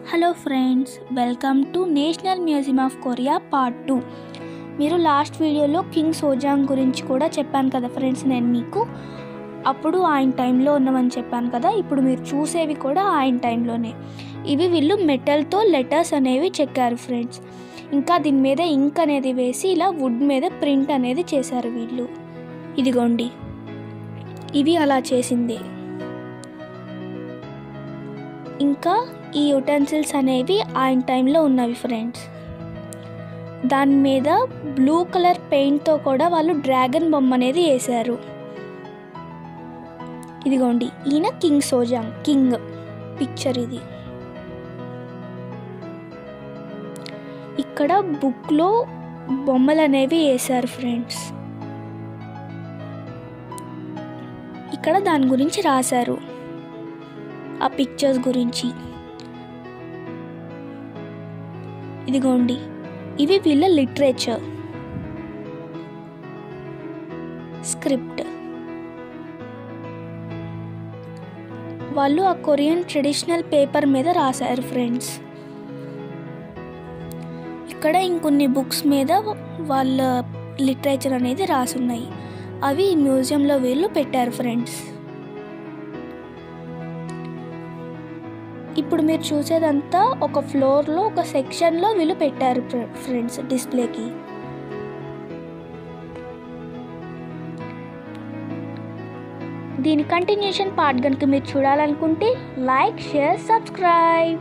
Hello friends, welcome to national museum of Korea part 2. మీరు last వీడియోలో king సోజాంగ్ గురించి కూడా చెప్పాను కదా ఫ్రెండ్స్. నేను మీకు అప్పుడు ఆయన టైంలో ఉన్నామని చెప్పాను కదా. ఇప్పుడు మీరు చూసేవి కూడా ఆయన టైంలోనే. ఇవి వీళ్ళు మెటల్తో లెటర్స్ అనేవి చెక్కారు ఫ్రెండ్స్. ఇంకా దీని మీద ఇంక్ అనేది వేసి ఇలా వుడ్ మీద ప్రింట్ అనేది చేశారు వీళ్ళు. ఇదిగోండి, ఇవి అలా చేసింది. ఇంకా ఈ యుటెన్సిల్స్ అనేవి ఆయన టైంలో ఉన్నవి ఫ్రెండ్స్. దాని మీద బ్లూ కలర్ పెయింట్తో కూడా వాళ్ళు డ్రాగన్ బొమ్మ అనేది వేశారు. ఇదిగోండి, ఈయన కింగ్ సోజాంగ్, కింగ్ పిక్చర్ ఇది. ఇక్కడ బుక్లో బొమ్మలు అనేవి వేశారు ఫ్రెండ్స్. ఇక్కడ దాని గురించి రాశారు, ఆ పిక్చర్స్ గురించి. ఇదిగోండి, ఇవి వీళ్ళ లిటరేచర్ స్క్రిప్ట్. వాళ్ళు ఆ కొరియన్ ట్రెడిషనల్ పేపర్ మీద రాశారు ఫ్రెండ్స్. ఇక్కడ ఇంకొన్ని బుక్స్ మీద వాళ్ళ లిటరేచర్ అనేది రాసున్నాయి. అవి ఈ మ్యూజియంలో వీళ్ళు పెట్టారు ఫ్రెండ్స్. ఇప్పుడు మీరు చూసేదంతా ఒక ఫ్లోర్లో ఒక సెక్షన్లో వీళ్ళు పెట్టారు ఫ్రెండ్స్ డిస్ప్లేకి. దీని కంటిన్యూషన్ పార్ట్ కనుక మీరు చూడాలనుకుంటే లైక్, షేర్, సబ్స్క్రైబ్.